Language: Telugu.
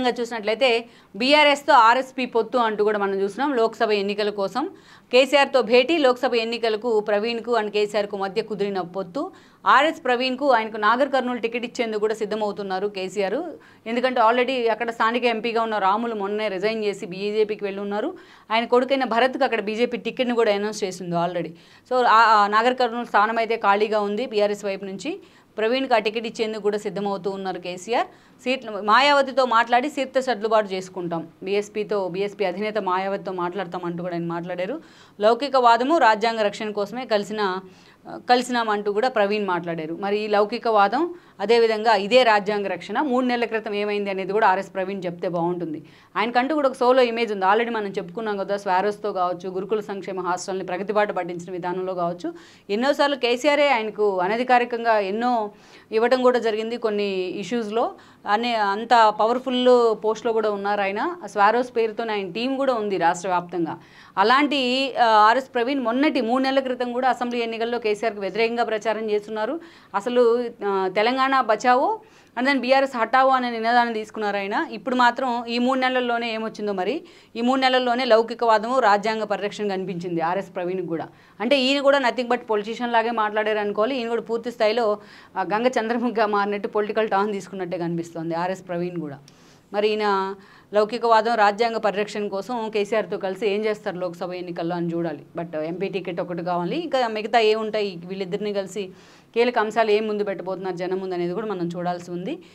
చూసినట్లయితే బీఆర్ఎస్ తో ఆర్ఎస్పీ పొత్తు అంటూ కూడా మనం చూస్తున్నాం. లోక్సభ ఎన్నికల కోసం కేసీఆర్ తో భేటీ, లోక్సభ ఎన్నికలకు ప్రవీణ్ కు అండ్ కేసీఆర్ కు మధ్య కుదిరిన పొత్తు. ఆర్ఎస్ ప్రవీణ్ కు ఆయనకు నాగర్ కర్నూలు టికెట్ ఇచ్చేందుకు కూడా సిద్ధమవుతున్నారు కేసీఆర్. ఎందుకంటే ఆల్రెడీ అక్కడ స్థానిక ఎంపీగా ఉన్న రాములు మొన్నే రిజైన్ చేసి బీజేపీకి వెళ్ళి ఉన్నారు. ఆయన కొడుకైన భరత్కు అక్కడ బీజేపీ టికెట్ని కూడా అనౌన్స్ చేసింది ఆల్రెడీ. సో నాగర్ కర్నూలు స్థానం అయితే ఖాళీగా ఉంది బీఆర్ఎస్ వైపు నుంచి. ప్రవీణ్కి ఆ టికెట్ ఇచ్చేందుకు కూడా సిద్ధమవుతూ ఉన్నారు కేసీఆర్. మాయావతితో మాట్లాడి సీట్ల సర్దుబాటు చేసుకుంటాం, బీఎస్పీ అధినేత మాయావతితో మాట్లాడతామంటూ కూడా ఆయన మాట్లాడారు. లౌకికవాదము రాజ్యాంగ రక్షణ కోసమే కలిసినామంటూ కూడా ప్రవీణ్ మాట్లాడారు. మరి ఈ లౌకికవాదం అదేవిధంగా ఇదే రాజ్యాంగ రక్షణ 3 నెలల క్రితం ఏమైంది అనేది కూడా ఆర్ఎస్ ప్రవీణ్ చెప్తే బాగుంటుంది. ఆయనకంటూ కూడా ఒక సోలో ఇమేజ్ ఉంది. ఆల్రెడీ మనం చెప్పుకున్నాం కదా, స్వారోస్తో కావచ్చు, గురుకుల సంక్షేమ హాస్టల్ని ప్రగతిబాట పట్టించిన విధానంలో కావచ్చు, ఎన్నోసార్లు కేసీఆర్ఏ ఆయనకు అనధికారికంగా ఎన్నో ఇవ్వడం కూడా జరిగింది. కొన్ని ఇష్యూస్లో అంత పవర్ఫుల్ పోస్ట్లో కూడా ఉన్నారు ఆయన. స్వారోస్ పేరుతో ఆయన టీం కూడా ఉంది రాష్ట్ర వ్యాప్తంగా. అలాంటి ఆర్ఎస్ ప్రవీణ్ మొన్నటి 3 నెలల క్రితం కూడా అసెంబ్లీ ఎన్నికల్లో కేసీఆర్కి వ్యతిరేకంగా ప్రచారం చేస్తున్నారు. అసలు తెలంగాణ బచావో అండ్ దెన్ బీఆర్ఎస్ హటావో అనే నినాదాన్ని తీసుకున్నారు ఆయన. ఇప్పుడు మాత్రం ఈ 3 నెలల్లోనే ఏమొచ్చిందో మరి, ఈ 3 నెలల్లోనే లౌకికవాదము రాజ్యాంగ పరిరక్షణ కనిపించింది ఆర్ఎస్ ప్రవీణ్కి కూడా. అంటే ఈయన కూడా నథింగ్ బట్ పొలిటీషియన్ లాగే మాట్లాడారు అనుకోవాలి. ఈయన కూడా పూర్తి స్థాయిలో గంగ చంద్రముఖిగా మారినట్టు పొలిటికల్ టాన్ తీసుకున్నట్టే కనిపిస్తుంది ఆర్ఎస్ ప్రవీణ్ కూడా. మరి ఈయన లౌకికవాదం రాజ్యాంగ పరిరక్షణ కోసం కేసీఆర్తో కలిసి ఏం చేస్తారు లోక్సభ ఎన్నికల్లో అని చూడాలి. బట్ ఎంపీ టికెట్ ఒకటి కావాలి, ఇంకా మిగతా ఏముంటాయి వీళ్ళిద్దరిని కలిసి కీలక అంశాలు ఏం ముందు పెట్టబోతున్నారు జనం ముందు అనేది కూడా మనం చూడాల్సి ఉంది.